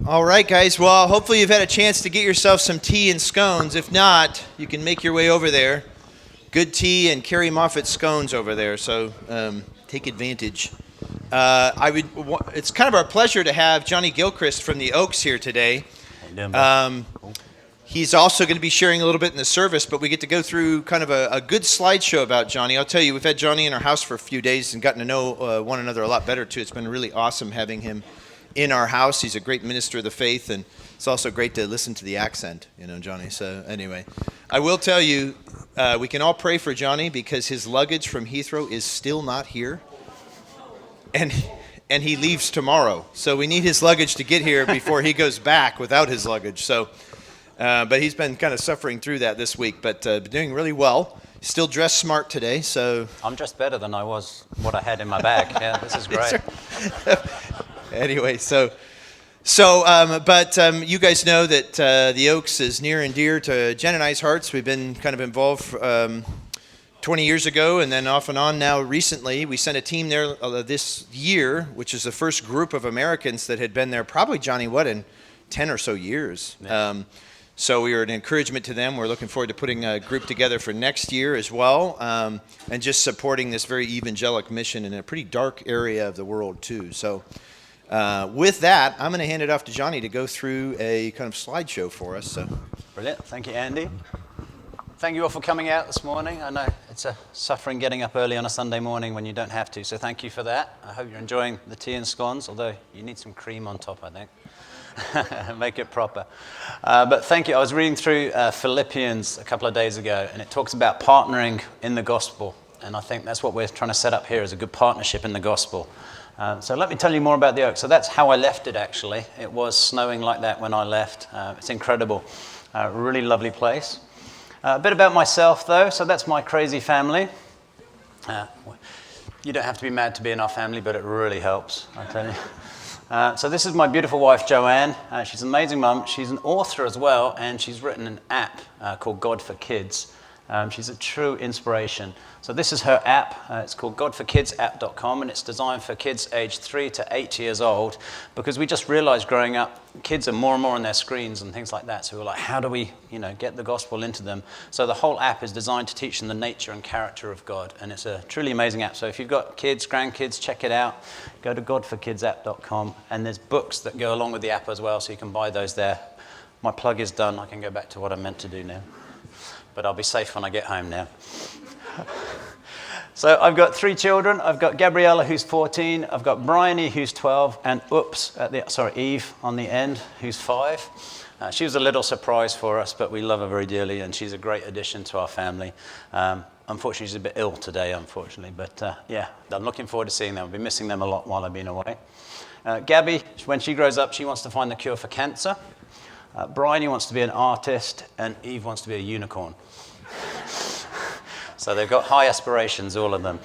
All right, guys. Well, hopefully you've had a chance to get yourself some tea and scones. If not, you can make your way over there. Good tea and Carrie Moffat scones over there, so take advantage. It's kind of our pleasure to have Johnny Gilcrest from the Oaks here today. He's also going to be sharing a little bit in the service, but we get to go through kind of a good slideshow about Johnny. I'll tell you, we've had Johnny in our house for a few days and gotten to know one another a lot better, too. It's been really awesome having him in our house. He's a great minister of the faith, and it's also great to listen to the accent, Johnny. So anyway, I will tell you, we can all pray for Johnny because his luggage from Heathrow is still not here, and he leaves tomorrow. So we need his luggage to get here before he goes back without his luggage. So, but he's been kind of suffering through that this week, but doing really well. Still dressed smart today, so. I'm dressed better than I was what I had in my bag. Yeah, this is great. Anyway, but you guys know that the Oaks is near and dear to Jen and I's hearts. We've been kind of involved 20 years ago, and then off and on now recently. We sent a team there this year, which is the first group of Americans that had been there probably, Johnny, in 10 or so years. Yeah. So we were an encouragement to them. We're looking forward to putting a group together for next year as well, and just supporting this very evangelic mission in a pretty dark area of the world too. So with that, I'm going to hand it off to Johnny to go through a kind of slideshow for us. So. Brilliant. Thank you, Andy. Thank you all for coming out this morning. I know it's a suffering getting up early on a Sunday morning when you don't have to, so thank you for that. I hope you're enjoying the tea and scones, although you need some cream on top, I think. Make it proper. But thank you. I was reading through Philippians a couple of days ago, and it talks about partnering in the gospel. And I think that's what we're trying to set up here, is a good partnership in the gospel. So let me tell you more about the Oaks. So that's how I left it, actually. It was snowing like that when I left. It's incredible. Really lovely place. A bit about myself, though. So that's my crazy family. You don't have to be mad to be in our family, but it really helps, I tell you. So this is my beautiful wife, Joanne. She's an amazing mum. She's an author as well, and she's written an app called God for Kids. She's a true inspiration. So this is her app. It's called godforkidsapp.com, and it's designed for kids aged 3 to 8 years old, because we just realized growing up, kids are more and more on their screens and things like that. So we're like, how do we, get the gospel into them? So the whole app is designed to teach them the nature and character of God, and it's a truly amazing app. So if you've got kids, grandkids, check it out. Go to godforkidsapp.com, and there's books that go along with the app as well, so you can buy those there. My plug is done. I can go back to what I meant to do now. But I'll be safe when I get home now. So I've got 3 children. I've got Gabriella, who's 14. I've got Bryony, who's 12, and Eve on the end, who's 5. She was a little surprise for us, but we love her very dearly, and she's a great addition to our family. Unfortunately, she's a bit ill today, but yeah, I'm looking forward to seeing them. I've been missing them a lot while I've been away. Gabby, when she grows up, she wants to find the cure for cancer. Bryony wants to be an artist, and Eve wants to be a unicorn. So they've got high aspirations, all of them.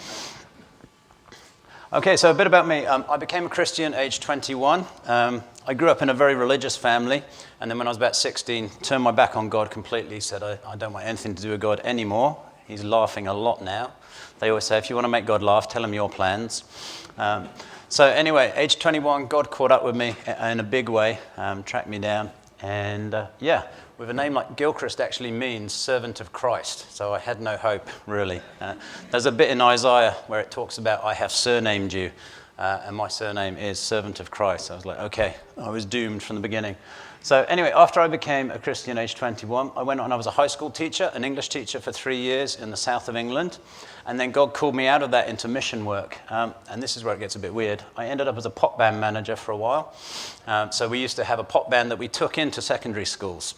Okay, so a bit about me. I became a Christian aged 21. I grew up in a very religious family, and then when I was about 16, turned my back on God completely, said I don't want anything to do with God anymore. He's laughing a lot now. They always say, if you want to make God laugh, tell him your plans. So anyway, age 21, God caught up with me in a big way, tracked me down. And with a name like Gilcrest actually means servant of Christ. So I had no hope, really. There's a bit in Isaiah where it talks about, I have surnamed you. And my surname is servant of Christ. I was like, okay, I was doomed from the beginning. So anyway, after I became a Christian age 21, I went on, I was a high school teacher, an English teacher for 3 years in the south of England. And then God called me out of that into mission work. And this is where it gets a bit weird. I ended up as a pop band manager for a while. So we used to have a pop band that we took into secondary schools.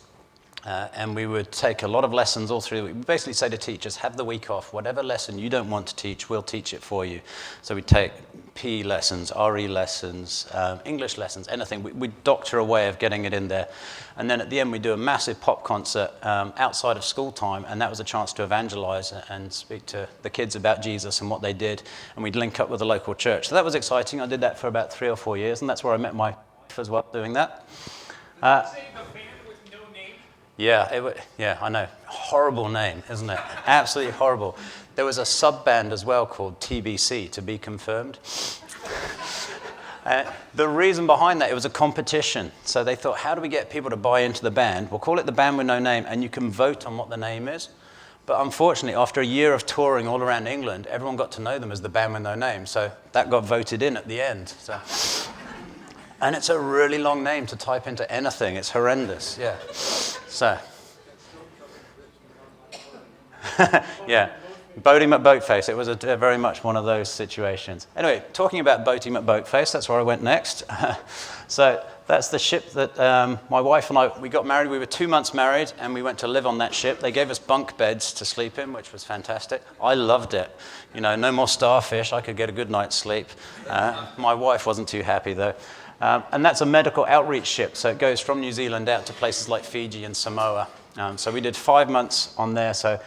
And we would take a lot of lessons all through the week. We basically say to teachers, have the week off. Whatever lesson you don't want to teach, we'll teach it for you. So we take PE lessons, RE lessons, English lessons, anything. We doctor a way of getting it in there. And then at the end, we do a massive pop concert outside of school time. And that was a chance to evangelize and speak to the kids about Jesus and what they did. And we'd link up with the local church. So that was exciting. I did that for about 3 or 4 years. And that's where I met my wife as well, doing that. Yeah, I know. Horrible name, isn't it? Absolutely horrible. There was a sub-band as well called TBC, To Be Confirmed. The reason behind that, it was a competition. So they thought, how do we get people to buy into the band? We'll call it the Band with No Name, and you can vote on what the name is. But unfortunately, after a year of touring all around England, everyone got to know them as the Band with No Name. So that got voted in at the end. So. And it's a really long name to type into anything. It's horrendous, yeah. So, yeah. Boaty McBoatface, it was very much one of those situations. Anyway, talking about Boaty McBoatface, that's where I went next. So that's the ship that my wife and I, we got married. We were 2 months married, and we went to live on that ship. They gave us bunk beds to sleep in, which was fantastic. I loved it. You know, no more starfish. I could get a good night's sleep. My wife wasn't too happy, though. And that's a medical outreach ship, so it goes from New Zealand out to places like Fiji and Samoa. So we did 5 months on there, so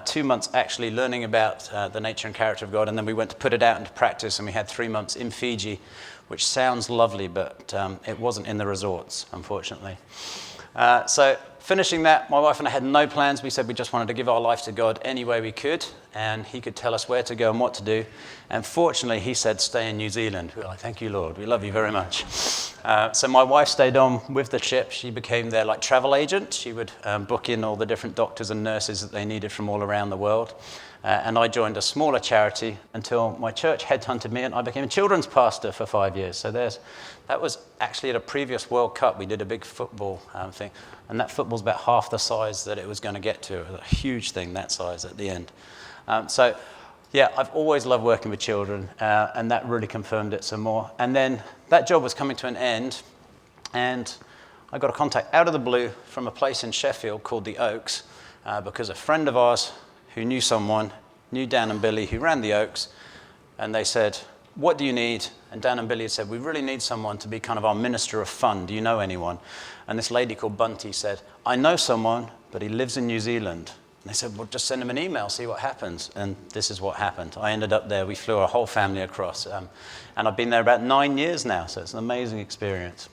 2 months actually learning about the nature and character of God, and then we went to put it out into practice, and we had 3 months in Fiji, which sounds lovely, but it wasn't in the resorts, unfortunately. So finishing that, my wife and I had no plans. We said we just wanted to give our life to God any way we could, and he could tell us where to go and what to do. And fortunately, he said, stay in New Zealand. We were like, thank you, Lord. We love you very much. So my wife stayed on with the ship. She became their travel agent. She would book in all the different doctors and nurses that they needed from all around the world. And I joined a smaller charity until my church headhunted me, and I became a children's pastor for 5 years. So that was actually at a previous World Cup. We did a big football thing, and that football's about half the size that it was going to get to. It was a huge thing that size at the end. So yeah, I've always loved working with children, and that really confirmed it some more. And then that job was coming to an end, and I got a contact out of the blue from a place in Sheffield called the Oaks, because a friend of ours who knew someone, knew Dan and Billy who ran the Oaks, and they said, what do you need? And Dan and Billy had said, we really need someone to be kind of our minister of fun. Do you know anyone? And this lady called Bunty said, I know someone, but he lives in New Zealand. And they said, well, just send him an email, see what happens. And this is what happened. I ended up there. We flew our whole family across. And I've been there about 9 years now, so it's an amazing experience.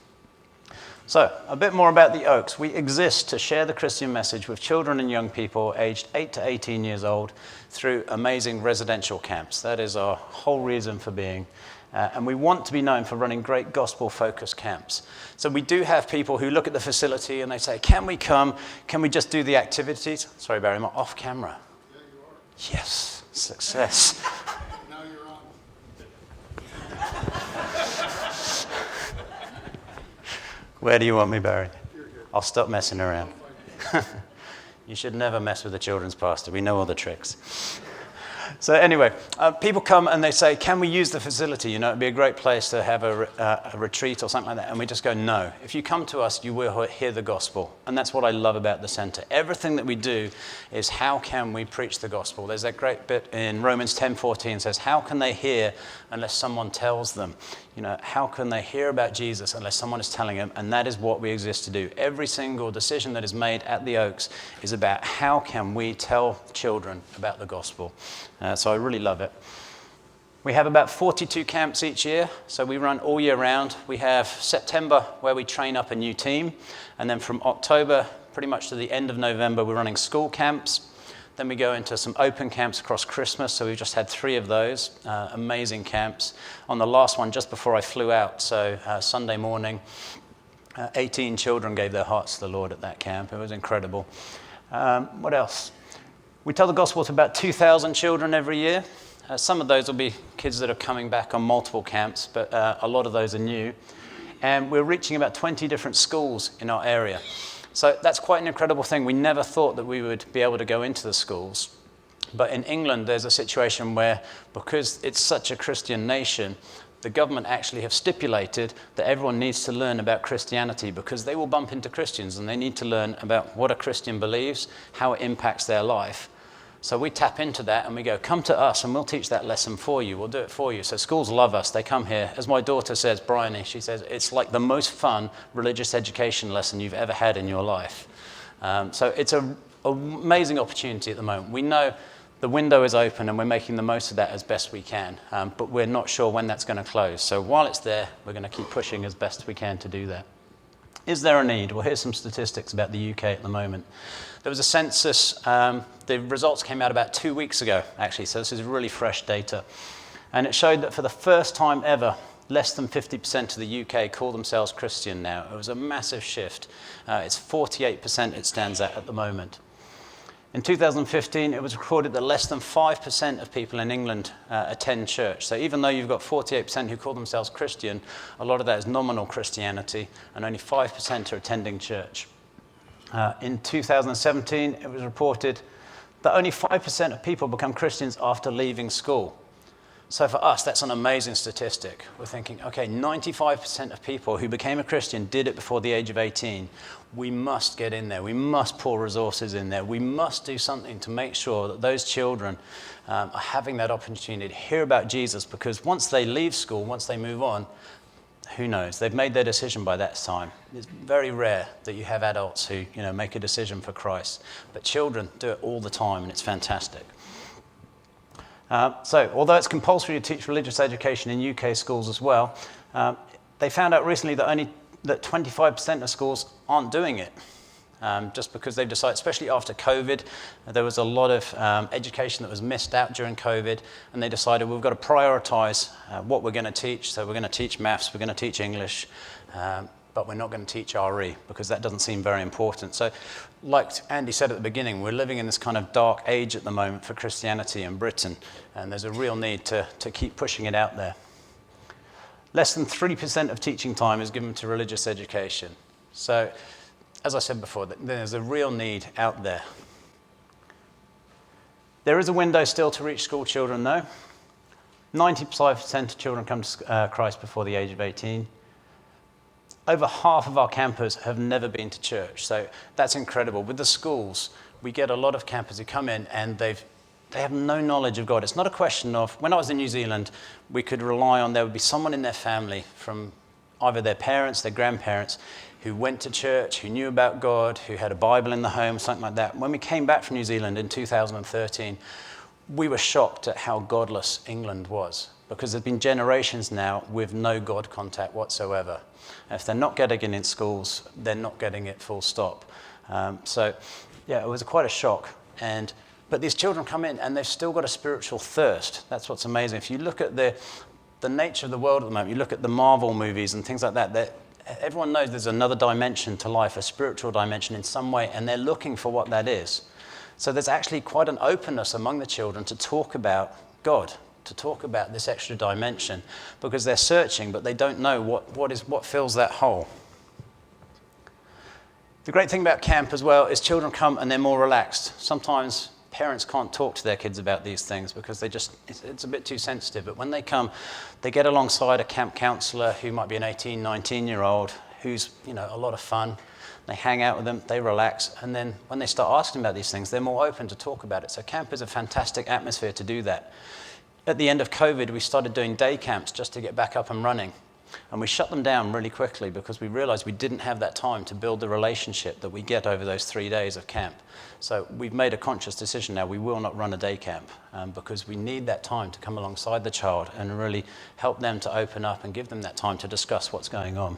So, a bit more about the Oaks. We exist to share the Christian message with children and young people aged 8 to 18 years old through amazing residential camps. That is our whole reason for being. And we want to be known for running great gospel-focused camps. So we do have people who look at the facility and they say, can we come? Can we just do the activities? Sorry, Barry, I'm off camera. Yeah, you are. Yes, success. Now you're on. Where do you want me, Barry? You're good. I'll stop messing around. You should never mess with a children's pastor. We know all the tricks. So anyway, people come and they say, can we use the facility? You know, it'd be a great place to have a retreat or something like that. And we just go, no. If you come to us, you will hear the gospel. And that's what I love about the center. Everything that we do is how can we preach the gospel? There's that great bit in Romans 10:14 says, how can they hear unless someone tells them? You know, how can they hear about Jesus unless someone is telling them? And that is what we exist to do. Every single decision that is made at the Oaks is about how can we tell children about the gospel. So I really love it. We have about 42 camps each year, so we run all year round. We have September where we train up a new team, and then from October pretty much to the end of November, we're running school camps. Then we go into some open camps across Christmas, so we've just had 3 of those, amazing camps. On the last one, just before I flew out, so Sunday morning, 18 children gave their hearts to the Lord at that camp. It was incredible. What else? We tell the gospel to about 2,000 children every year. Some of those will be kids that are coming back on multiple camps, but a lot of those are new. And we're reaching about 20 different schools in our area. So that's quite an incredible thing. We never thought that we would be able to go into the schools. But in England, there's a situation where, because it's such a Christian nation, the government actually have stipulated that everyone needs to learn about Christianity because they will bump into Christians and they need to learn about what a Christian believes, how it impacts their life. So we tap into that and we go, come to us and we'll teach that lesson for you. We'll do it for you. So schools love us. They come here. As my daughter says, Bryony, she says, it's like the most fun religious education lesson you've ever had in your life. So it's an amazing opportunity at the moment. We know the window is open and we're making the most of that as best we can, but we're not sure when that's going to close. So while it's there, we're going to keep pushing as best we can to do that. Is there a need? Well, here's some statistics about the UK at the moment. There was a census, the results came out about 2 weeks ago, actually, so this is really fresh data. And it showed that for the first time ever, less than 50% of the UK call themselves Christian now. It was a massive shift. It's 48% it stands at the moment. In 2015, it was recorded that less than 5% of people in England attend church. So even though you've got 48% who call themselves Christian, a lot of that is nominal Christianity, and only 5% are attending church. In 2017, it was reported that only 5% of people become Christians after leaving school. So for us, that's an amazing statistic. We're thinking, okay, 95% of people who became a Christian did it before the age of 18. We must get in there. We must pour resources in there. We must do something to make sure that those children are having that opportunity to hear about Jesus, because once they leave school, once they move on, who knows? They've made their decision by that time. It's very rare that you have adults who, make a decision for Christ. But children do it all the time, and it's fantastic. So, although it's compulsory to teach religious education in UK schools as well, they found out recently that 25% of schools aren't doing it. Just because they've decided, especially after COVID, there was a lot of education that was missed out during COVID, and they decided we've got to prioritise what we're going to teach. So we're going to teach maths, we're going to teach English, but we're not going to teach RE because that doesn't seem very important. So like Andy said at the beginning, we're living in this kind of dark age at the moment for Christianity in Britain, and there's a real need to keep pushing it out there. Less than 3% of teaching time is given to religious education. So, as I said before, there's a real need out there. There is a window still to reach school children, though. 95% of children come to Christ before the age of 18. Over half of our campers have never been to church, so that's incredible. With the schools, we get a lot of campers who come in and they have no knowledge of God. It's not a question of, when I was in New Zealand, we could rely on, there would be someone in their family from either their parents, their grandparents, who went to church, who knew about God, who had a Bible in the home, something like that. When we came back from New Zealand in 2013, we were shocked at how godless England was, because there's been generations now with no God contact whatsoever. And if they're not getting it in schools, they're not getting it full stop. So, yeah, it was quite a shock. But these children come in and they've still got a spiritual thirst. That's what's amazing. If you look at the nature of the world at the moment, you look at the Marvel movies and things like that, everyone knows there's another dimension to life, a spiritual dimension in some way, and they're looking for what that is. So there's actually quite an openness among the children to talk about God, to talk about this extra dimension, because they're searching, but they don't know what fills that hole. The great thing about camp as well is children come and they're more relaxed. Sometimes parents can't talk to their kids about these things because it's a bit too sensitive. But when they come, they get alongside a camp counselor who might be an 18, 19-year-old who's, a lot of fun. They hang out with them, they relax, and then when they start asking about these things, they're more open to talk about it. So camp is a fantastic atmosphere to do that. At the end of COVID, we started doing day camps just to get back up and running. And we shut them down really quickly because we realized we didn't have that time to build the relationship that we get over those 3 days of camp. So we've made a conscious decision now. We will not run a day camp because we need that time to come alongside the child and really help them to open up and give them that time to discuss what's going on.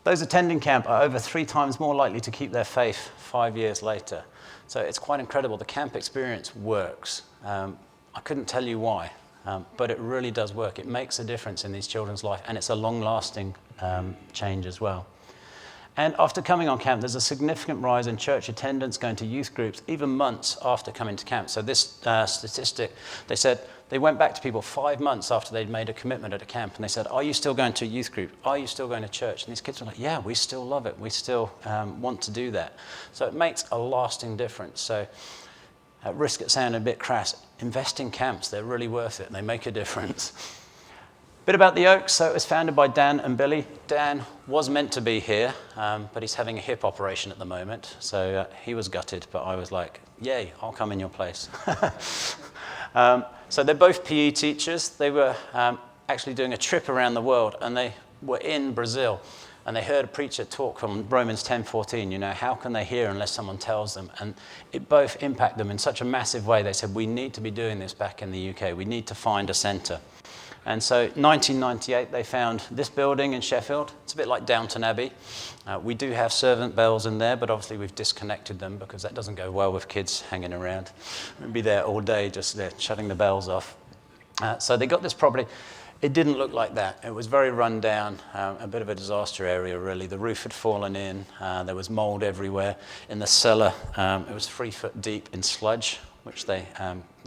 Those attending camp are over 3 times more likely to keep their faith 5 years later. So it's quite incredible. The camp experience works. I couldn't tell you why. But it really does work. It makes a difference in these children's life, and it's a long-lasting change as well. And after coming on camp, there's a significant rise in church attendance, going to youth groups, even months after coming to camp. So this statistic, they said they went back to people 5 months after they'd made a commitment at a camp, and they said, are you still going to a youth group? Are you still going to church? And these kids were like, yeah, we still love it. We still want to do that. So it makes a lasting difference. So at risk of sounding a bit crass, invest in camps. They're really worth it. They make a difference. Bit about the Oaks. So it was founded by Dan and Billy. Dan was meant to be here, but he's having a hip operation at the moment. So he was gutted, but I was like, yay, I'll come in your place. So they're both PE teachers. They were actually doing a trip around the world, and they were in Brazil. And they heard a preacher talk from Romans 10:14, how can they hear unless someone tells them? And it both impacted them in such a massive way. They said, we need to be doing this back in the UK. We need to find a centre. And so 1998, they found this building in Sheffield. It's a bit like Downton Abbey. We do have servant bells in there, but obviously we've disconnected them because that doesn't go well with kids hanging around. We'd be there all day just shutting the bells off. So they got this property. It didn't look like that. It was very run down, a bit of a disaster area, really. The roof had fallen in. There was mold everywhere. In the cellar, it was 3 foot deep in sludge, which they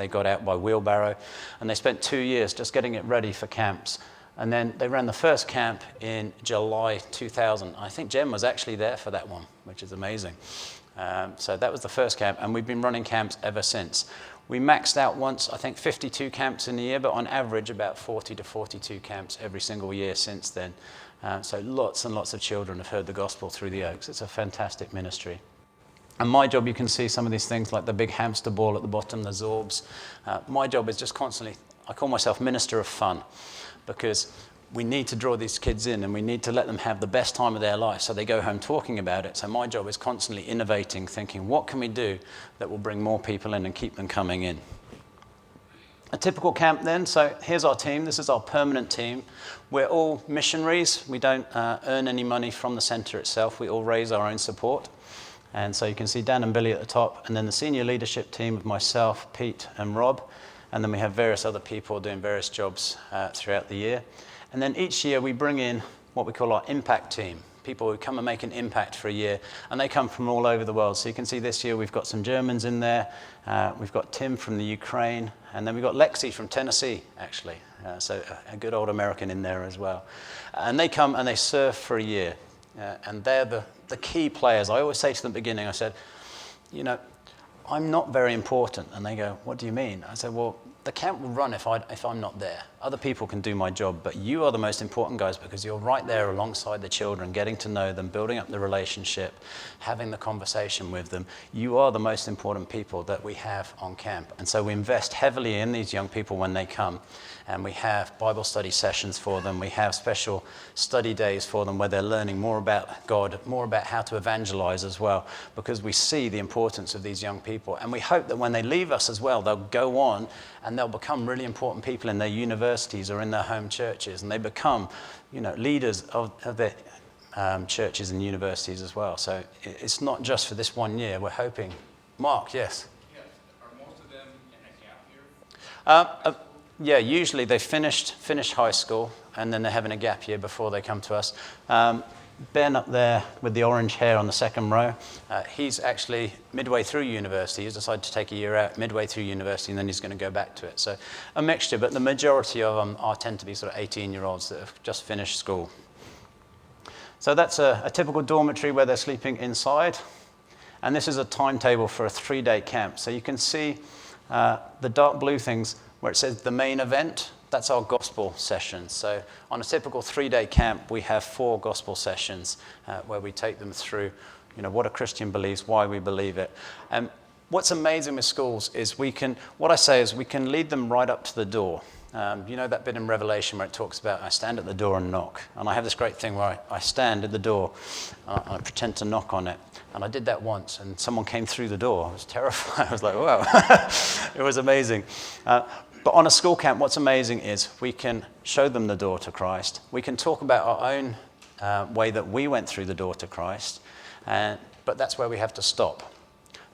got out by wheelbarrow. And they spent 2 years just getting it ready for camps. And then they ran the first camp in July 2000. I think Jem was actually there for that one, which is amazing. So that was the first camp, and we've been running camps ever since. We maxed out once, I think 52 camps in a year, but on average about 40 to 42 camps every single year since then. So lots and lots of children have heard the gospel through the Oaks. It's a fantastic ministry. And my job, you can see some of these things like the big hamster ball at the bottom, the Zorbs. My job is just constantly, I call myself minister of fun, because we need to draw these kids in and we need to let them have the best time of their life so they go home talking about it. So my job is constantly innovating, thinking, what can we do that will bring more people in and keep them coming in? A typical camp then, so here's our team. This is our permanent team. We're all missionaries. We don't earn any money from the centre itself. We all raise our own support. And so you can see Dan and Billy at the top, and then the senior leadership team of myself, Pete and Rob. And then we have various other people doing various jobs throughout the year. And then each year we bring in what we call our impact team, people who come and make an impact for a year, and they come from all over the world. So you can see this year we've got some Germans in there, we've got Tim from the Ukraine, and then we've got Lexi from Tennessee, actually. So a good old American in there as well. And they come and they serve for a year, and they're the key players. I always say to them at the beginning, I said, you know, I'm not very important. And they go, what do you mean? I said, well, the camp will run if I'm not there. Other people can do my job, but you are the most important guys because you're right there alongside the children, getting to know them, building up the relationship, having the conversation with them. You are the most important people that we have on camp. And so we invest heavily in these young people when they come. And we have Bible study sessions for them. We have special study days for them where they're learning more about God, more about how to evangelize as well, because we see the importance of these young people. And we hope that when they leave us as well, they'll go on and they'll become really important people in their universities or in their home churches. And they become, you know, leaders of their churches and universities as well. So it's not just for this 1 year. We're hoping. Mark, yes? Yes. Are most of them in a gap year? Yeah, usually they finish high school and then they're having a gap year before they come to us. Ben up there with the orange hair on the second row, he's actually midway through university. He's decided to take a year out midway through university and then he's going to go back to it. So a mixture, but the majority of them tend to be sort of 18-year-olds that have just finished school. So that's a typical dormitory where they're sleeping inside. And this is a timetable for a 3-day camp. So you can see the dark blue things where it says the main event. That's our gospel sessions. So on a typical 3-day camp, we have 4 gospel sessions where we take them through, you know, what a Christian believes, why we believe it. And what's amazing with schools is we can lead them right up to the door. You know that bit in Revelation where it talks about, I stand at the door and knock. And I have this great thing where I stand at the door and I pretend to knock on it. And I did that once and someone came through the door. I was terrified. I was like, wow. It was amazing. But on a school camp, what's amazing is we can show them the door to Christ. We can talk about our own way that we went through the door to Christ. But that's where we have to stop.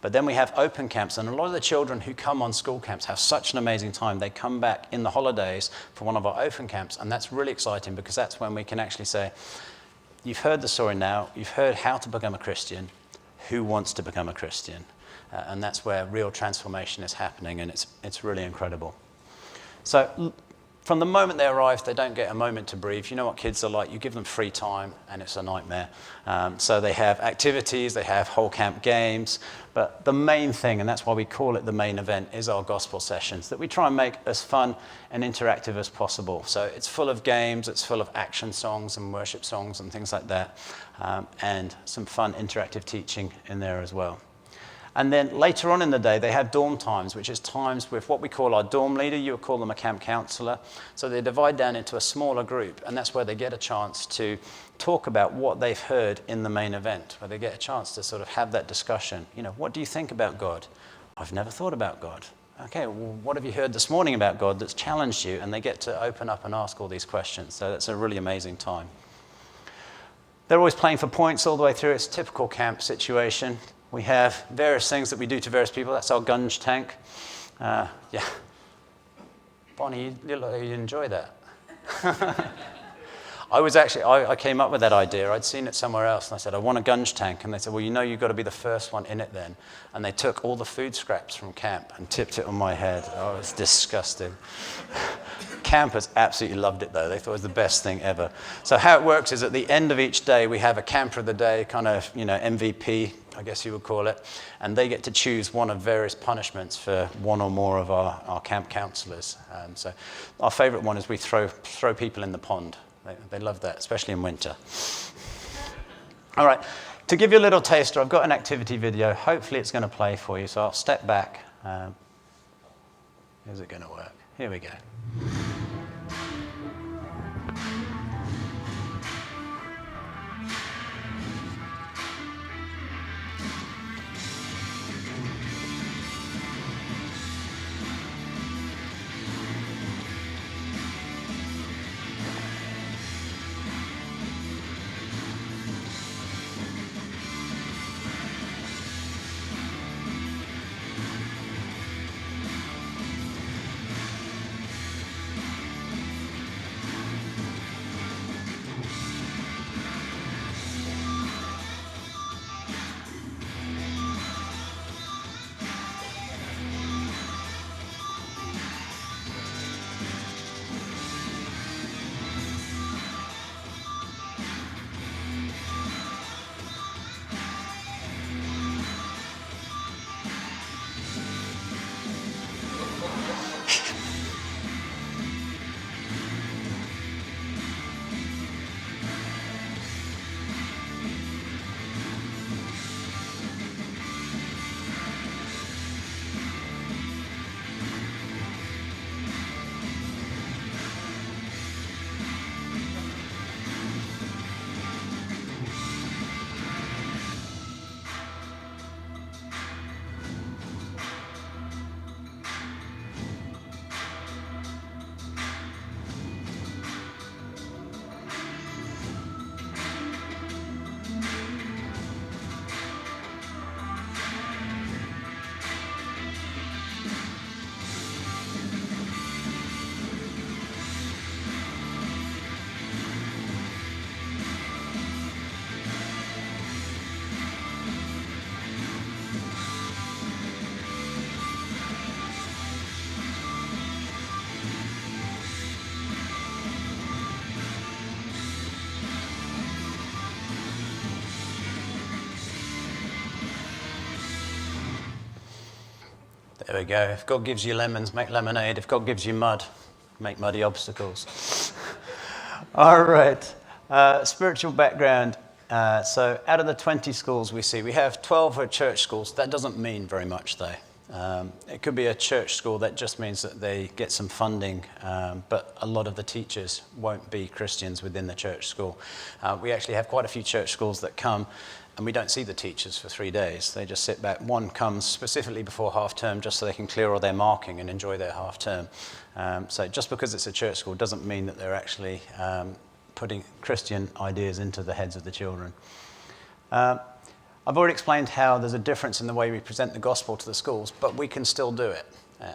But then we have open camps, and a lot of the children who come on school camps have such an amazing time. They come back in the holidays for one of our open camps, and that's really exciting because that's when we can actually say, you've heard the story now, you've heard how to become a Christian, who wants to become a Christian? And that's where real transformation is happening, and it's really incredible. So from the moment they arrive, they don't get a moment to breathe. You know what kids are like. You give them free time, and it's a nightmare. So they have activities, they have whole camp games. But the main thing, and that's why we call it the main event, is our gospel sessions that we try and make as fun and interactive as possible. So it's full of games, it's full of action songs and worship songs and things like that, and some fun interactive teaching in there as well. And then later on in the day, they have dorm times, which is times with what we call our dorm leader. You would call them a camp counselor. So they divide down into a smaller group, and that's where they get a chance to talk about what they've heard in the main event, where they get a chance to sort of have that discussion. You know, what do you think about God? I've never thought about God. Okay, well, what have you heard this morning about God that's challenged you? And they get to open up and ask all these questions. So that's a really amazing time. They're always playing for points all the way through. It's a typical camp situation. We have various things that we do to various people. That's our gunge tank. Yeah. Bonnie, you enjoy that. I came up with that idea. I'd seen it somewhere else, and I said, I want a gunge tank. And they said, well, you've got to be the first one in it then. And they took all the food scraps from camp and tipped it on my head. Oh, it's disgusting. Campers absolutely loved it, though. They thought it was the best thing ever. So how it works is at the end of each day, we have a camper of the day, kind of, MVP, I guess you would call it. And they get to choose one of various punishments for one or more of our camp counselors. So our favorite one is we throw people in the pond. They love that, especially in winter. All right, to give you a little taster, I've got an activity video. Hopefully it's going to play for you, so I'll step back. Is it going to work? Here we go. There we go. If God gives you lemons, make lemonade. If God gives you mud, make muddy obstacles. All right. Spiritual background. So out of the 20 schools we see, we have 12 are church schools. That doesn't mean very much, though. It could be a church school that just means that they get some funding, but a lot of the teachers won't be Christians within the church school. We actually have quite a few church schools that come, and we don't see the teachers for 3 days. They just sit back. One comes specifically before half term just so they can clear all their marking and enjoy their half term. So just because it's a church school doesn't mean that they're actually putting Christian ideas into the heads of the children. I've already explained how there's a difference in the way we present the gospel to the schools, but we can still do it.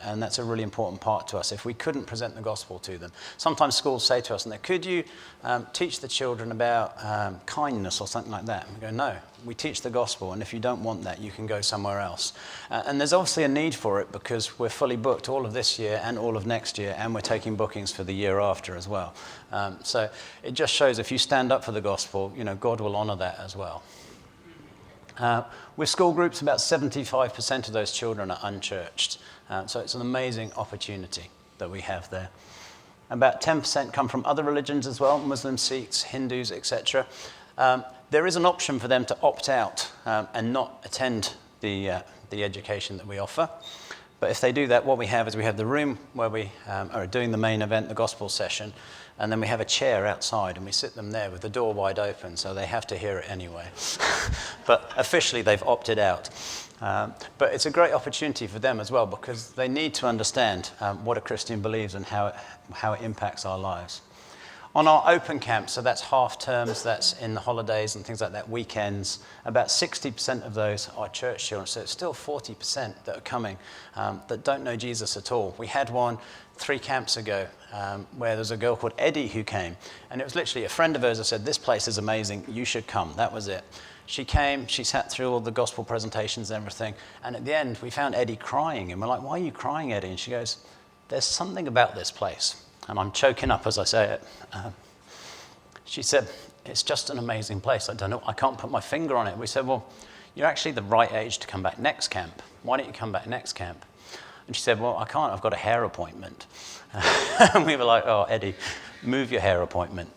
And that's a really important part to us. If we couldn't present the gospel to them, sometimes schools say to us, could you teach the children about kindness or something like that? And we go, no, we teach the gospel, and if you don't want that, you can go somewhere else. And there's obviously a need for it because we're fully booked all of this year and all of next year, and we're taking bookings for the year after as well. So it just shows if you stand up for the gospel, God will honor that as well. With school groups, about 75% of those children are unchurched. So it's an amazing opportunity that we have there. About 10% come from other religions as well, Muslims, Sikhs, Hindus, etc. There is an option for them to opt out and not attend the education that we offer. But if they do that, what we have is we have the room where we are doing the main event, the gospel session, and then we have a chair outside, and we sit them there with the door wide open, so they have to hear it anyway. But officially, they've opted out. But it's a great opportunity for them as well, because they need to understand what a Christian believes and how it impacts our lives. On our open camps, so that's half terms, that's in the holidays and things like that, weekends, about 60% of those are church children. So it's still 40% that are coming that don't know Jesus at all. We had one 3 camps ago where there's a girl called Eddie who came. And it was literally a friend of hers that said, this place is amazing, you should come. That was it. She came, she sat through all the gospel presentations and everything. And at the end, we found Eddie crying. And we're like, why are you crying, Eddie? And she goes, there's something about this place. And I'm choking up as I say it. She said, it's just an amazing place. I don't know, I can't put my finger on it. We said, well, you're actually the right age to come back next camp. Why don't you come back next camp? And she said, well, I can't, I've got a hair appointment. And we were like, oh, Eddie, move your hair appointment.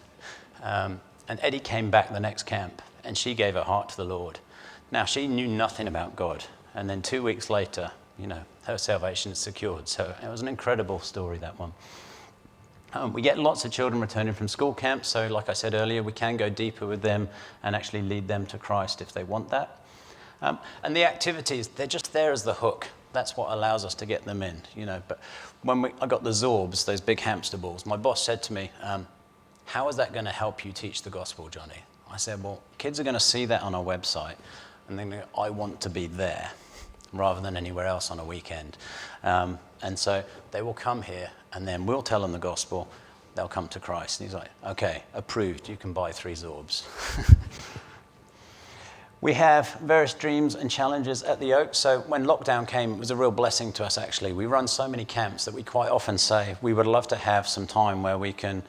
And Eddie came back the next camp, and she gave her heart to the Lord. Now, she knew nothing about God. And then 2 weeks later, her salvation is secured. So it was an incredible story, that one. We get lots of children returning from school camps, so like I said earlier, we can go deeper with them and actually lead them to Christ if they want that. And the activities, they're just there as the hook. That's what allows us to get them in, But when I got the Zorbs, those big hamster balls, my boss said to me, how is that going to help you teach the gospel, Johnny? I said, well, kids are going to see that on our website, and then I want to be there rather than anywhere else on a weekend. And so they will come here, and then we'll tell them the gospel. They'll come to Christ. And he's like, okay, approved. You can buy 3 Zorbs. We have various dreams and challenges at the Oak. So when lockdown came, it was a real blessing to us, actually. We run so many camps that we quite often say we would love to have some time where we can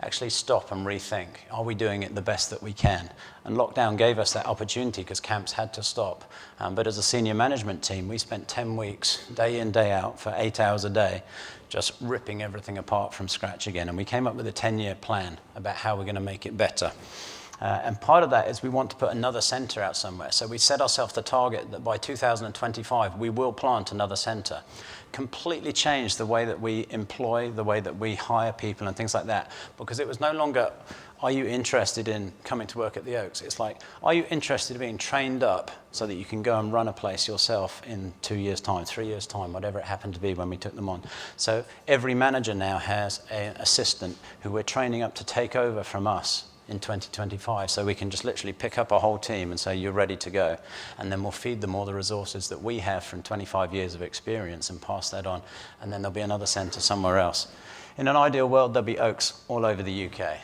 actually stop and rethink, are we doing it the best that we can? And lockdown gave us that opportunity because camps had to stop. But as a senior management team, we spent 10 weeks, day in, day out, for 8 hours a day, just ripping everything apart from scratch again. And we came up with a 10-year plan about how we're going to make it better. And part of that is we want to put another centre out somewhere. So we set ourselves the target that by 2025, we will plant another centre. Completely change the way that we employ, the way that we hire people and things like that. Because it was no longer, are you interested in coming to work at the Oaks? It's like, are you interested in being trained up so that you can go and run a place yourself in 2 years' time, 3 years' time, whatever it happened to be when we took them on. So every manager now has an assistant who we're training up to take over from us in 2025, so we can just literally pick up a whole team and say, you're ready to go. And then we'll feed them all the resources that we have from 25 years of experience and pass that on. And then there'll be another centre somewhere else. In an ideal world, there'll be Oaks all over the UK.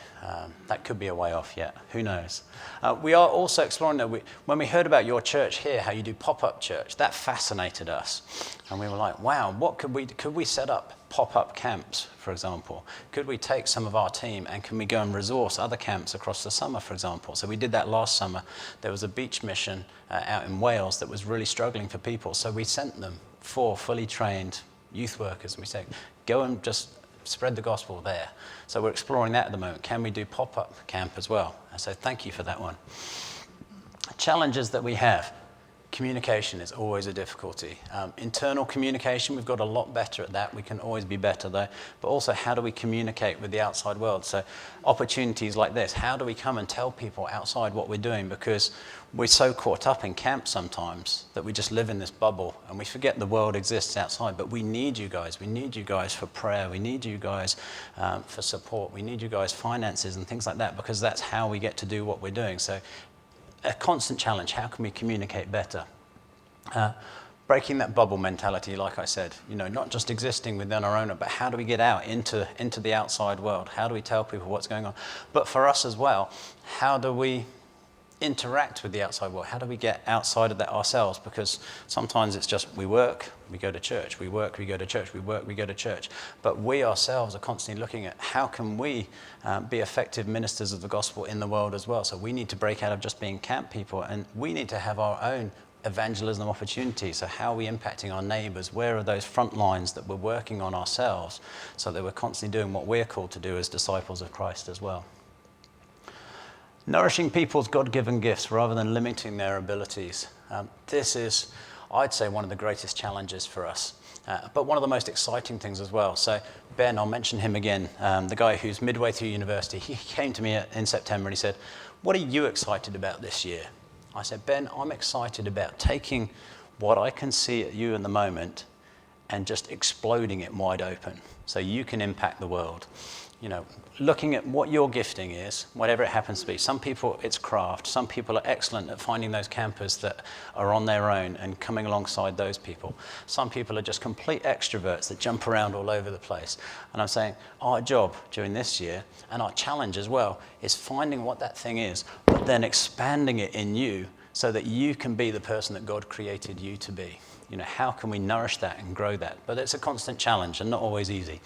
That could be a way off yet. Who knows? We are also exploring that. When we heard about your church here, how you do pop-up church, that fascinated us. And we were like, wow, what could we set up pop-up camps, for example? Could we take some of our team and can we go and resource other camps across the summer, for example? So we did that last summer. There was a beach mission out in Wales that was really struggling for people. So we sent them 4 fully trained youth workers. And we said, go and just spread the gospel there. So we're exploring that at the moment. Can we do pop-up camp as well? And so thank you for that one. Challenges that we have. Communication is always a difficulty. Internal communication, we've got a lot better at that. We can always be better though. But also, how do we communicate with the outside world? So opportunities like this, how do we come and tell people outside what we're doing? Because we're so caught up in camp sometimes that we just live in this bubble and we forget the world exists outside. But we need you guys. We need you guys for prayer. We need you guys for support. We need you guys finances and things like that, because that's how we get to do what we're doing. So a constant challenge, how can we communicate better? Breaking that bubble mentality, like I said, not just existing within our own, but how do we get out into the outside world? How do we tell people what's going on? But for us as well, how do we interact with the outside world? How do we get outside of that ourselves? Because sometimes it's just we work, we go to church, we work, we go to church, we work, we go to church. But we ourselves are constantly looking at how can we be effective ministers of the gospel in the world as well. So we need to break out of just being camp people, and we need to have our own evangelism opportunities. So how are we impacting our neighbours? Where are those front lines that we're working on ourselves so that we're constantly doing what we're called to do as disciples of Christ as well? Nourishing people's God-given gifts rather than limiting their abilities. This is, I'd say, one of the greatest challenges for us, but one of the most exciting things as well. So Ben, I'll mention him again, the guy who's midway through university. He came to me in September and he said, what are you excited about this year? I said, Ben, I'm excited about taking what I can see at you in the moment and just exploding it wide open so you can impact the world. looking at what your gifting is, whatever it happens to be. Some people, it's craft. Some people are excellent at finding those campers that are on their own and coming alongside those people. Some people are just complete extroverts that jump around all over the place. And I'm saying our job during this year, and our challenge as well, is finding what that thing is, but then expanding it in you so that you can be the person that God created you to be. How can we nourish that and grow that? But it's a constant challenge and not always easy.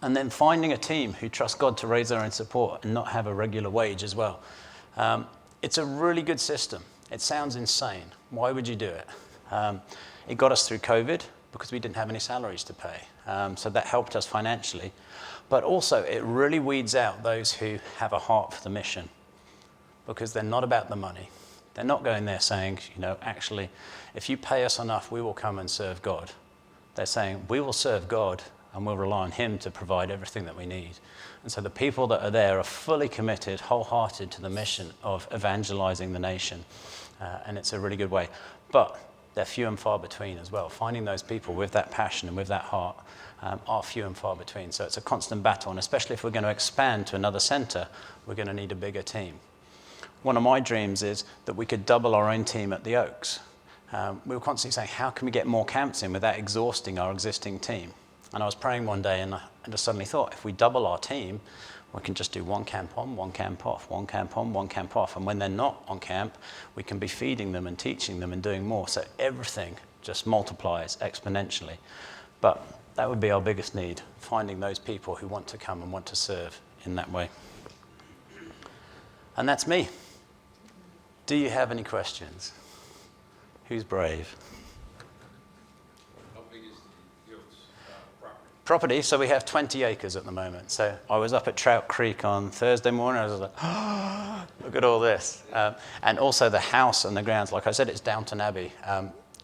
And then finding a team who trust God to raise their own support and not have a regular wage as well. It's a really good system. It sounds insane. Why would you do it? It got us through COVID because we didn't have any salaries to pay. So that helped us financially. But also, it really weeds out those who have a heart for the mission because they're not about the money. They're not going there saying, actually, if you pay us enough, we will come and serve God. They're saying, we will serve God and we'll rely on him to provide everything that we need. And so the people that are there are fully committed, wholehearted to the mission of evangelizing the nation. And it's a really good way. But they're few and far between as well. Finding those people with that passion and with that heart are few and far between. So it's a constant battle. And especially if we're going to expand to another center, we're going to need a bigger team. One of my dreams is that we could double our own team at the Oaks. We were constantly saying, how can we get more camps in without exhausting our existing team? And I was praying one day and I just suddenly thought, if we double our team, we can just do one camp on, one camp off, one camp on, one camp off. And when they're not on camp, we can be feeding them and teaching them and doing more. So everything just multiplies exponentially. But that would be our biggest need, finding those people who want to come and want to serve in that way. And that's me. Do you have any questions? Who's brave? How big is the Oaks Property, so we have 20 acres at the moment. So I was up at Trout Creek on Thursday morning. I was like, oh, look at all this. And also the house and the grounds, like I said, it's Downton Abbey.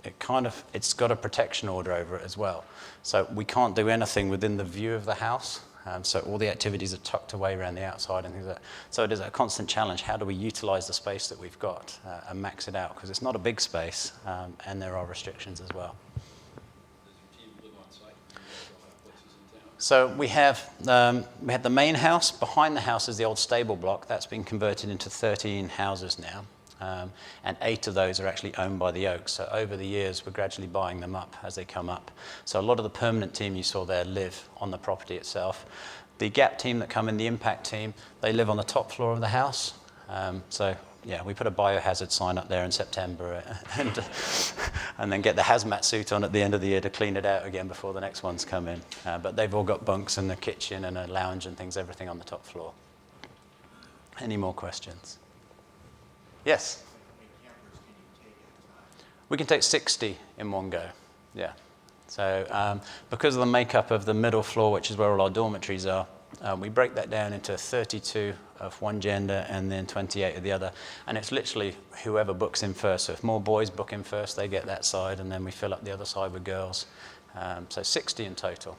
It's got a protection order over it as well. So we can't do anything within the view of the house. So all the activities are tucked away around the outside and things like that. So it is a constant challenge. How do we utilize the space that we've got and max it out? Because it's not a big space and there are restrictions as well. So we had the main house. Behind the house is the old stable block. That's been converted into 13 houses now. And 8 of those are actually owned by the Oaks. So over the years, we're gradually buying them up as they come up. So a lot of the permanent team you saw there live on the property itself. The Gap team that come in, the Impact team, they live on the top floor of the house. We put a biohazard sign up there in September and then get the hazmat suit on at the end of the year to clean it out again before the next ones come in. But they've all got bunks and a kitchen and a lounge and things, everything on the top floor. Any more questions? Yes? We can take 60 in one go, yeah. So because of the makeup of the middle floor, which is where all our dormitories are, we break that down into 32 of one gender and then 28 of the other. And it's literally whoever books in first. So if more boys book in first, they get that side, and then we fill up the other side with girls. So 60 in total.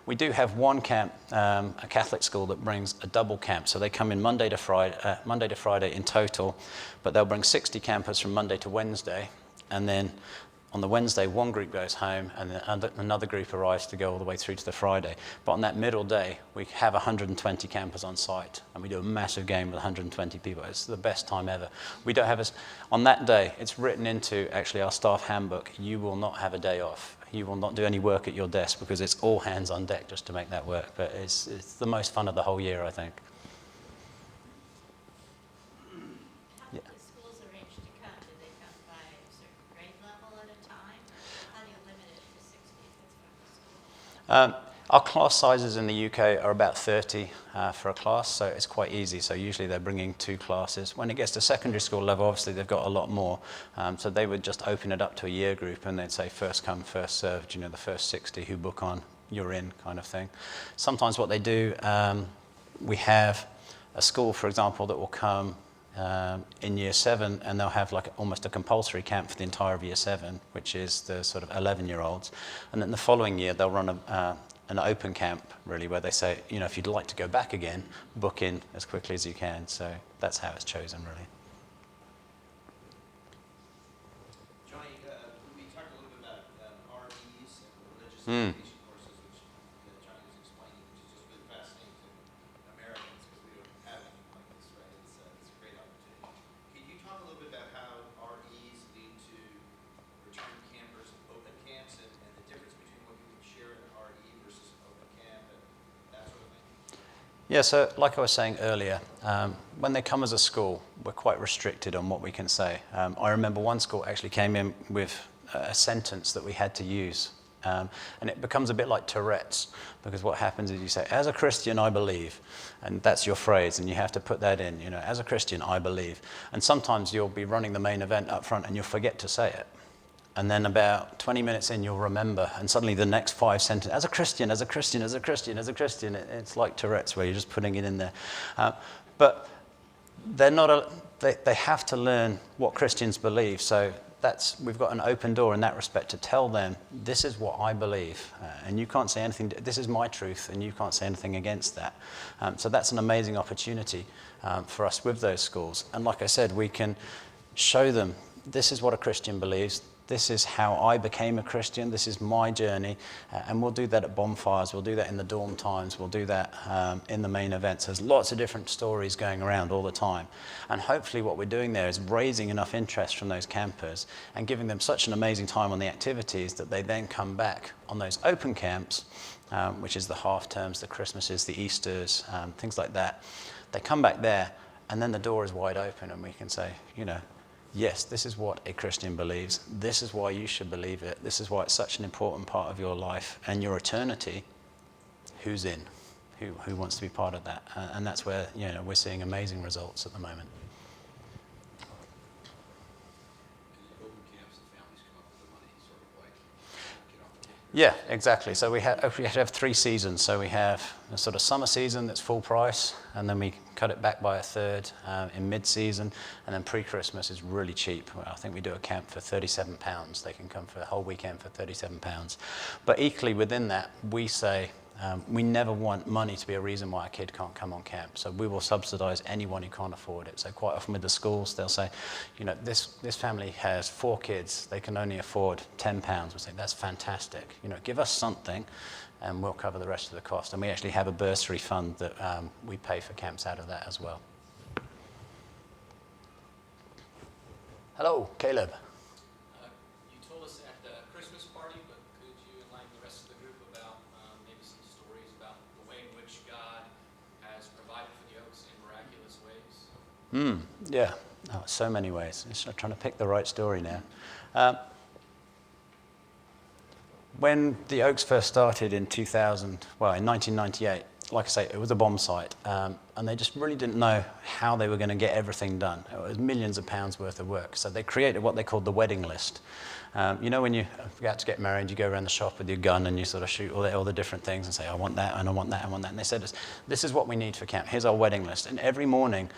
We do have one camp, a Catholic school that brings a double camp. So they come in Monday to Friday in total, but they'll bring 60 campers from Monday to Wednesday. And then on the Wednesday, one group goes home and then another group arrives to go all the way through to the Friday. But on that middle day, we have 120 campers on site and we do a massive game with 120 people. It's the best time ever. We don't have on that day, it's written into actually our staff handbook, you will not have a day off. You will not do any work at your desk because it's all hands on deck just to make that work. But it's the most fun of the whole year, I think. How do the schools arrange to come? Do they come by a certain grade level at a time? How do you limit it to 60 if it's from the school? Our class sizes in the UK are about 30 for a class, so it's quite easy. So usually they're bringing 2 classes. When it gets to secondary school level, obviously they've got a lot more. So they would just open it up to a year group and they'd say first come, first served, the first 60 who book on, you're in kind of thing. Sometimes what they do, we have a school, for example, that will come in year 7 and they'll have like almost a compulsory camp for the entire of year 7, which is the sort of 11-year-olds. And then the following year they'll run an open camp, really, where they say, if you'd like to go back again, book in as quickly as you can. So that's how it's chosen, really. Johnny, we talked a little bit about REs and religious education courses, which Johnny was explaining, which is just really fascinating to Yeah, so like I was saying earlier, when they come as a school, we're quite restricted on what we can say. I remember one school actually came in with a sentence that we had to use. And it becomes a bit like Tourette's, because what happens is you say, as a Christian, I believe. And that's your phrase, and you have to put that in, as a Christian, I believe. And sometimes you'll be running the main event up front and you'll forget to say it. And then about 20 minutes in, you'll remember, and suddenly the next 5 sentences, as a Christian, as a Christian, as a Christian, as a Christian, it's like Tourette's where you're just putting it in there. But they're not they have to learn what Christians believe. So we've got an open door in that respect to tell them, this is what I believe, and you can't say anything, this is my truth, and you can't say anything against that. So that's an amazing opportunity for us with those schools. And like I said, we can show them, this is what a Christian believes, this is how I became a Christian, this is my journey, and we'll do that at bonfires, we'll do that in the dorm times, we'll do that in the main events. There's lots of different stories going around all the time. And hopefully what we're doing there is raising enough interest from those campers and giving them such an amazing time on the activities that they then come back on those open camps, which is the half terms, the Christmases, the Easters, things like that. They come back there, and then the door is wide open, and we can say, yes, this is what a Christian believes. This is why you should believe it. This is why it's such an important part of your life and your eternity. Who's in? Who wants to be part of that? And that's where we're seeing amazing results at the moment. Yeah, exactly. So we have to have 3 seasons. So we have a sort of summer season that's full price, and then we cut it back by a third in mid-season, and then pre-Christmas is really cheap. I think we do a camp for £37. They can come for a whole weekend for £37. But equally within that, we say we never want money to be a reason why a kid can't come on camp. So we will subsidise anyone who can't afford it. So quite often with the schools, they'll say, this family has 4 kids. They can only afford £10. We say, that's fantastic. Give us something, and we'll cover the rest of the cost. And we actually have a bursary fund that we pay for camps out of that as well. Hello, Caleb. You told us at the Christmas party, but could you enlighten the rest of the group about maybe some stories about the way in which God has provided for the Oaks in miraculous ways? Yeah, so many ways. Just trying to pick the right story now. When the Oaks first started in 1998, like I say, it was a bomb site, and they just really didn't know how they were going to get everything done. It was millions of pounds worth of work. So they created what they called the wedding list. When you get to get married, you go around the shop with your gun and you sort of shoot all the different things and say, I want that, and I want that, I want that. And they said, this is what we need for camp. Here's our wedding list. And every morning,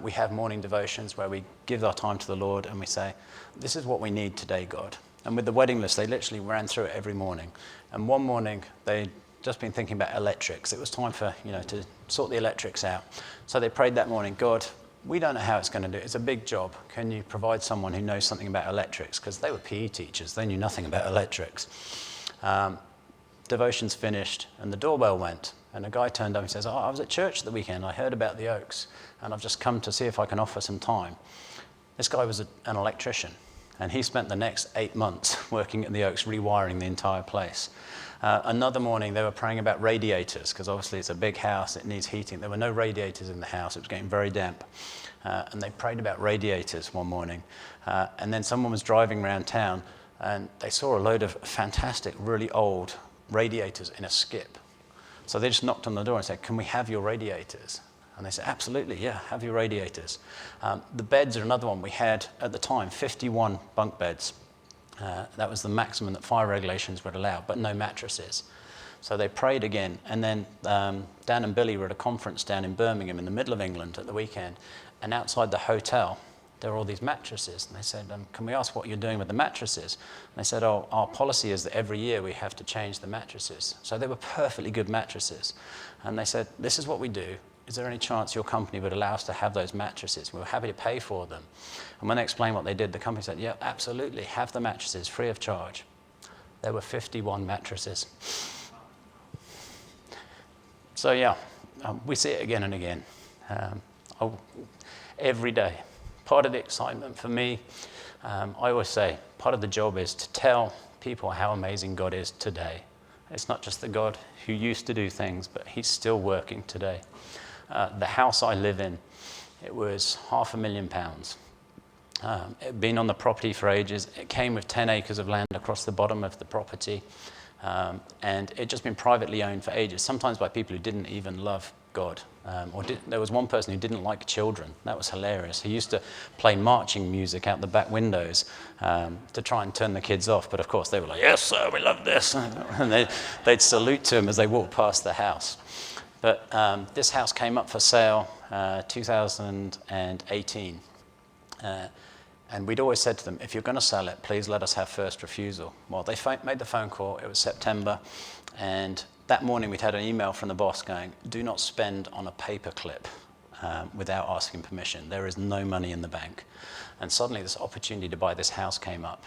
we have morning devotions where we give our time to the Lord and we say, this is what we need today, God. And with the wedding list, they literally ran through it every morning. And one morning, they'd just been thinking about electrics. It was time for, to sort the electrics out. So they prayed that morning, God, we don't know how it's going to do it. It's a big job. Can you provide someone who knows something about electrics? Because they were PE teachers. They knew nothing about electrics. Devotions finished, and the doorbell went. And a guy turned up and says, I was at church the weekend. I heard about the Oaks, and I've just come to see if I can offer some time. This guy was an electrician. And he spent the next 8 months working at the Oaks, rewiring the entire place. Another morning, they were praying about radiators, because obviously it's a big house, it needs heating. There were no radiators in the house, it was getting very damp. And they prayed about radiators one morning. And then someone was driving around town, and they saw a load of fantastic, really old radiators in a skip. So they just knocked on the door and said, can we have your radiators? And they said, absolutely, yeah, have your radiators. The beds are another one. We had, at the time, 51 bunk beds. That was the maximum that fire regulations would allow, but no mattresses. So they prayed again. And then Dan and Billy were at a conference down in Birmingham in the middle of England at the weekend. And outside the hotel, there were all these mattresses. And they said, can we ask what you're doing with the mattresses? And they said, our policy is that every year we have to change the mattresses. So they were perfectly good mattresses. And they said, this is what we do. Is there any chance your company would allow us to have those mattresses? We were happy to pay for them. And when they explained what they did, the company said, yeah, absolutely, have the mattresses free of charge. There were 51 mattresses. So yeah, we see it again and again, every day. Part of the excitement for me, I always say, part of the job is to tell people how amazing God is today. It's not just the God who used to do things, but he's still working today. The house I live in, it was £500,000. It had been on the property for ages. It came with 10 acres of land across the bottom of the property. And it had just been privately owned for ages, sometimes by people who didn't even love God. There was one person who didn't like children. That was hilarious. He used to play marching music out the back windows to try and turn the kids off. But of course, they were like, "Yes, sir, we love this." And they'd salute to him as they walked past the house. But this house came up for sale 2018. And we'd always said to them, if you're going to sell it, please let us have first refusal. Well, they made the phone call. It was September. And that morning, we'd had an email from the boss going, do not spend on a paperclip without asking permission. There is no money in the bank. And suddenly, this opportunity to buy this house came up.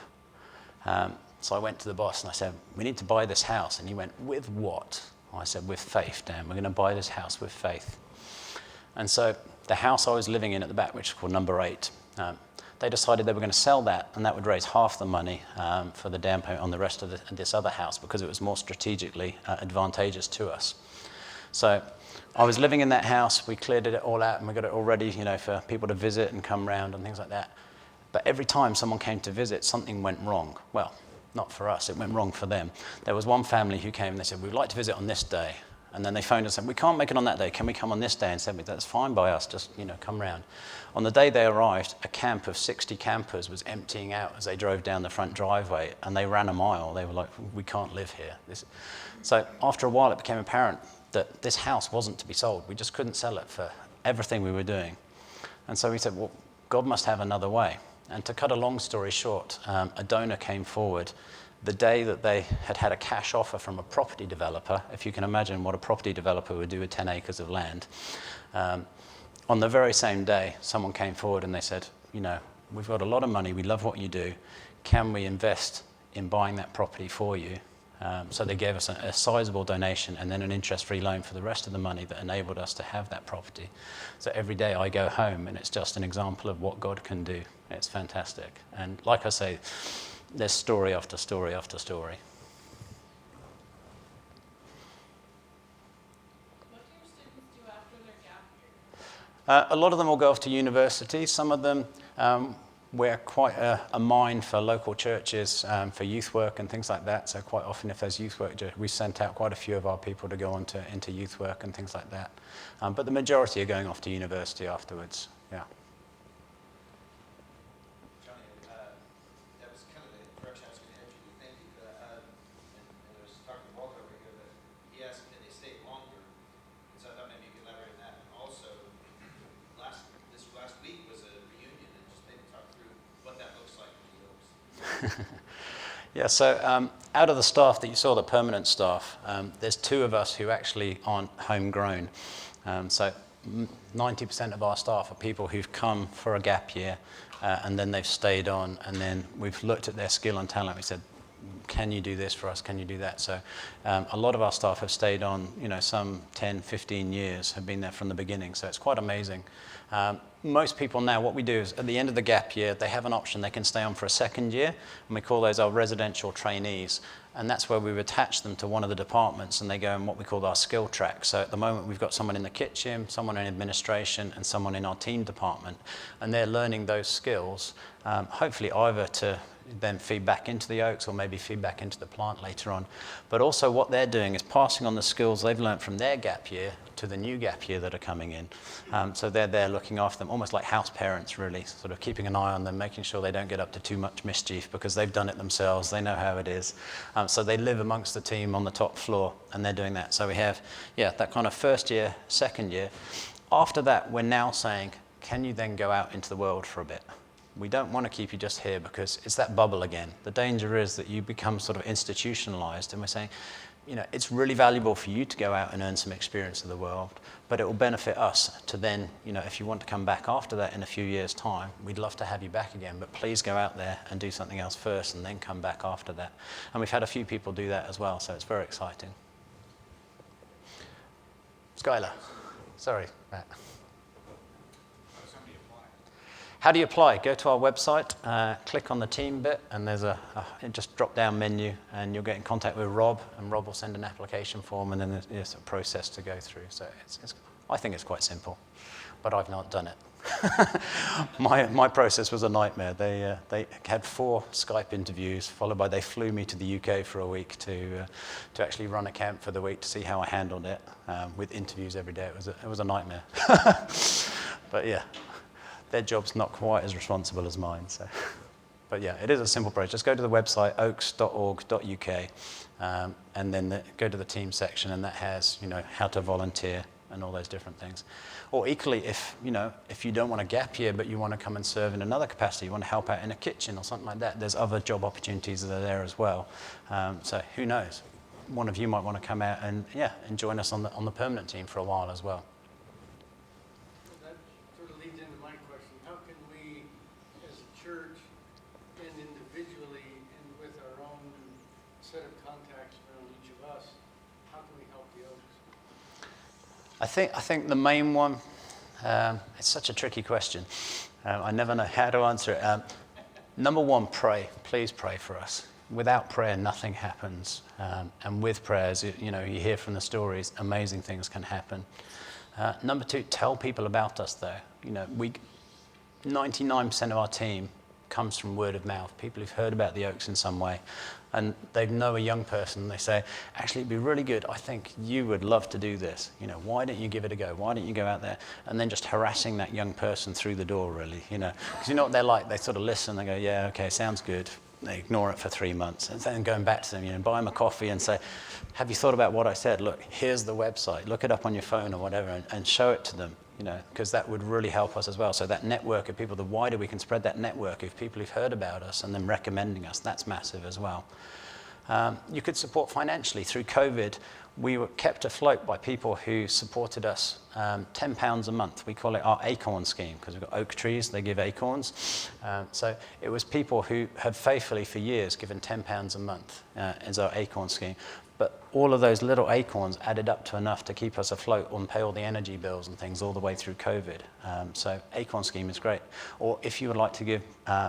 So I went to the boss and I said, we need to buy this house. And he went, with what? I said, with faith, Dan. We're going to buy this house with faith. And so the house I was living in at the back, which is called number 8, they decided they were going to sell that, and that would raise half the money for the down payment on the rest of this other house because it was more strategically advantageous to us. So I was living in that house. We cleared it all out, and we got it all ready, for people to visit and come round and things like that. But every time someone came to visit, something went wrong. Well, not for us. It went wrong for them. There was one family who came and they said, we'd like to visit on this day. And then they phoned us and said, we can't make it on that day. Can we come on this day? And said, that's fine by us. Just, come round. On the day they arrived, a camp of 60 campers was emptying out as they drove down the front driveway. And they ran a mile. They were like, we can't live here. So after a while, it became apparent that this house wasn't to be sold. We just couldn't sell it for everything we were doing. And so we said, well, God must have another way. And to cut a long story short, a donor came forward the day that they had had a cash offer from a property developer, if you can imagine what a property developer would do with 10 acres of land. On the very same day, someone came forward and they said, we've got a lot of money, we love what you do, can we invest in buying that property for you? So they gave us a sizable donation and then an interest-free loan for the rest of the money that enabled us to have that property. So every day I go home and it's just an example of what God can do. It's fantastic. And like I say, there's story after story after story. What do your students do after their gap year? A lot of them will go off to university. Some of them, we're quite a mine for local churches, for youth work and things like that. So quite often if there's youth work, we sent out quite a few of our people to go into youth work and things like that. But the majority are going off to university afterwards, yeah. That was kind of the direction I was going to head you. Thank you for that. And I was talking to Walter over here, but he asked, can they stay longer? And so I thought maybe you could elaborate on that. And also, this last week was a reunion, and just maybe talk through what that looks like for the Oaks. Yeah, so out of the staff that you saw, the permanent staff, there's 2 of us who actually aren't homegrown. So 90% of our staff are people who've come for a gap year, and then they've stayed on, and then we've looked at their skill and talent. We said, can you do this for us? Can you do that? So a lot of our staff have stayed on, some 10, 15 years, have been there from the beginning. So it's quite amazing. Most people now, what we do is at the end of the gap year, they have an option. They can stay on for a second year, and we call those our residential trainees. And that's where we've attached them to one of the departments, and they go in what we call our skill track. So at the moment, we've got someone in the kitchen, someone in administration, and someone in our team department. And they're learning those skills, hopefully either to then feed back into the Oaks or maybe feed back into the plant later on. But also what they're doing is passing on the skills they've learned from their gap year to the new gap year that are coming in. So they're there looking after them, almost like house parents really, sort of keeping an eye on them, making sure they don't get up to too much mischief because they've done it themselves, they know how it is. So they live amongst the team on the top floor and they're doing that. So we have, that kind of first year, second year. After that, we're now saying, can you then go out into the world for a bit? We don't want to keep you just here because it's that bubble again. The danger is that you become sort of institutionalized, and we're saying, it's really valuable for you to go out and earn some experience of the world, but it will benefit us to then, if you want to come back after that in a few years' time, we'd love to have you back again, but please go out there and do something else first and then come back after that. And we've had a few people do that as well, so it's very exciting. Skylar. Sorry, Matt. How do you apply? Go to our website, click on the team bit, and there's a just drop-down menu, and you'll get in contact with Rob, and Rob will send an application form, and then there's a process to go through. So I think it's quite simple, but I've not done it. My process was a nightmare. They had 4 Skype interviews, followed by they flew me to the UK for a week to actually run a camp for the week to see how I handled it, with interviews every day. It was a nightmare. But yeah, their job's not quite as responsible as mine. So, but yeah, it is a simple process. Just go to the website oaks.org.uk, and then go to the team section, and that has how to volunteer and all those different things. Or equally, if you don't want a gap year, but you want to come and serve in another capacity, you want to help out in a kitchen or something like that, there's other job opportunities that are there as well. So who knows? One of you might want to come out and join us on the permanent team for a while as well. That sort of leads into my question. How can we, as a church, and individually, and with our own set of contacts around each of us, how can we help the Oaks? I think the main one, it's such a tricky question. I never know how to answer it. Number one, pray. Please pray for us. Without prayer, nothing happens. And with prayers, you hear from the stories, amazing things can happen. Number two, tell people about us, though. 99% of our team comes from word of mouth, people who've heard about the Oaks in some way. And they know a young person, they say, actually, it'd be really good. I think you would love to do this. Why don't you give it a go? Why don't you go out there? And then just harassing that young person through the door, really, Because you know what they're like? They sort of listen, they go, yeah, okay, sounds good. They ignore it for 3 months. And then going back to them, buy them a coffee and say, have you thought about what I said? Look, here's the website. Look it up on your phone or whatever, and show it to them. Because that would really help us as well. So that network of people, the wider we can spread that network of people who've heard about us and then recommending us, that's massive as well. You could support financially. Through COVID, we were kept afloat by people who supported us £10 a month. We call it our acorn scheme because we've got oak trees, they give acorns. So it was people who have faithfully for years given £10 a month as our acorn scheme. But all of those little acorns added up to enough to keep us afloat and pay all the energy bills and things all the way through COVID. So acorn scheme is great. Or if you would like to give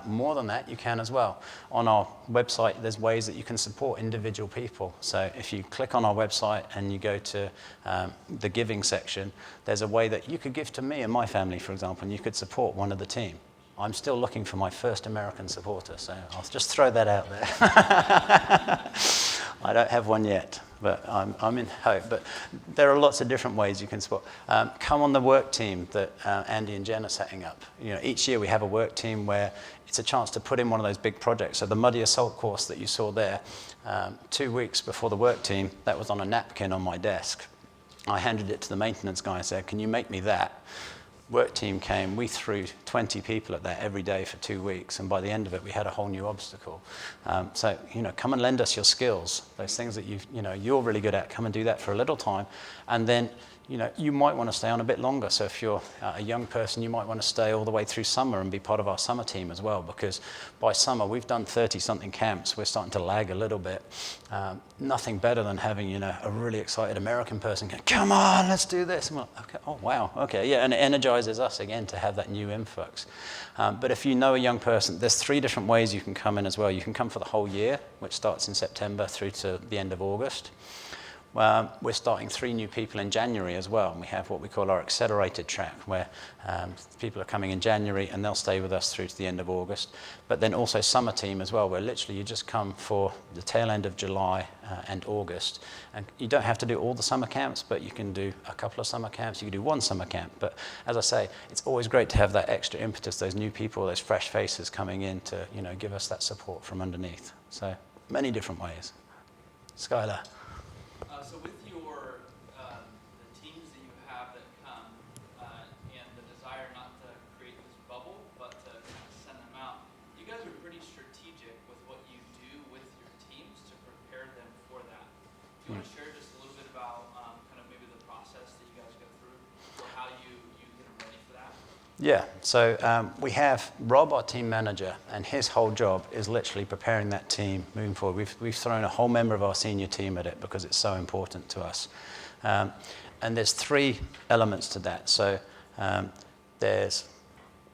more than that, you can as well. On our website, there's ways that you can support individual people. So if you click on our website and you go to the giving section, there's a way that you could give to me and my family, for example, and you could support one of the team. I'm still looking for my first American supporter, so I'll just throw that out there. I don't have one yet, but I'm in hope. But there are lots of different ways you can support. Come on the work team that Andy and Jen are setting up. Each year we have a work team where it's a chance to put in one of those big projects. So the Muddy Assault course that you saw there, 2 weeks before the work team, that was on a napkin on my desk. I handed it to the maintenance guy and said, can you make me that? Work team came, we threw 20 people at that every day for 2 weeks, and by the end of it, we had a whole new obstacle. So, come and lend us your skills, those things that you're really good at, come and do that for a little time, and then, you might want to stay on a bit longer. So if you're a young person, you might want to stay all the way through summer and be part of our summer team as well, because by summer, we've done 30-something camps. We're starting to lag a little bit. Nothing better than having, a really excited American person go, come on, let's do this. And we're like, okay, oh, wow, okay, yeah, and it energizes us again to have that new influx. But if you know a young person, there's 3 different ways you can come in as well. You can come for the whole year, which starts in September through to the end of August. We're starting 3 new people in January as well. And we have what we call our accelerated track, where people are coming in January and they'll stay with us through to the end of August. But then also summer team as well, where literally you just come for the tail end of July and August. And you don't have to do all the summer camps, but you can do a couple of summer camps. You can do 1 summer camp. But as I say, it's always great to have that extra impetus, those new people, those fresh faces coming in to give us that support from underneath. So many different ways. Skylar. So with the teams that you have that come and the desire not to create this bubble, but to kind of send them out, you guys are pretty strategic with what you do with your teams to prepare them for that. Do you want to share just a little bit about kind of maybe the process that you guys go through, or how you get them ready for that? Yeah, so we have Rob, our team manager, and his whole job is literally preparing that team moving forward. We've thrown a whole member of our senior team at it because it's so important to us. And there's 3 elements to that. So there's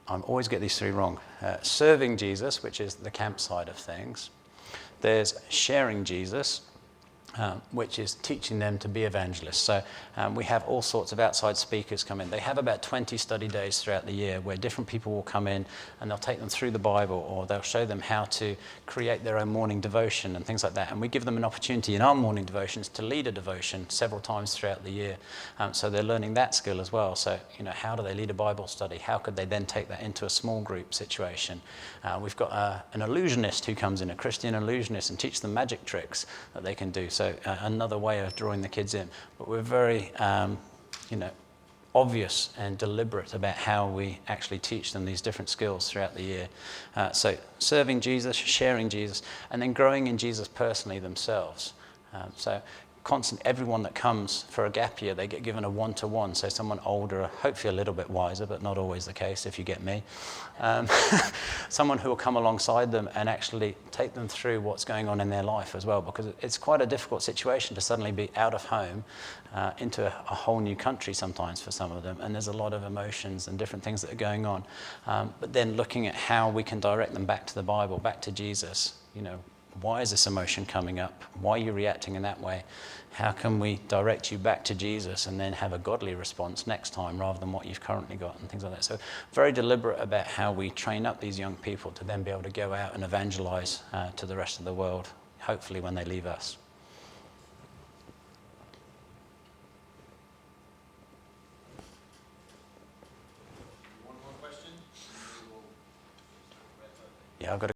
I always get these three wrong. Serving Jesus, which is the camp side of things. There's sharing Jesus, which is teaching them to be evangelists. So we have all sorts of outside speakers come in. They have about 20 study days throughout the year where different people will come in and they'll take them through the Bible, or they'll show them how to create their own morning devotion and things like that. And we give them an opportunity in our morning devotions to lead a devotion several times throughout the year. So they're learning that skill as well. So, how do they lead a Bible study? How could they then take that into a small group situation? We've got an illusionist who comes in, a Christian illusionist, and teach them magic tricks that they can do. So another way of drawing the kids in. But we're very, obvious and deliberate about how we actually teach them these different skills throughout the year. So serving Jesus, sharing Jesus, and then growing in Jesus personally themselves. Everyone that comes for a gap year, they get given a one-to-one. So someone older, hopefully a little bit wiser, but not always the case if you get me. Someone who will come alongside them and actually take them through what's going on in their life as well, because it's quite a difficult situation to suddenly be out of home into a whole new country sometimes for some of them. And there's a lot of emotions and different things that are going on. But then looking at how we can direct them back to the Bible, back to Jesus, why is this emotion coming up? Why are you reacting in that way? How can we direct you back to Jesus and then have a godly response next time rather than what you've currently got and things like that? So very deliberate about how we train up these young people to then be able to go out and evangelize to the rest of the world, hopefully when they leave us. One more question? Yeah, I've got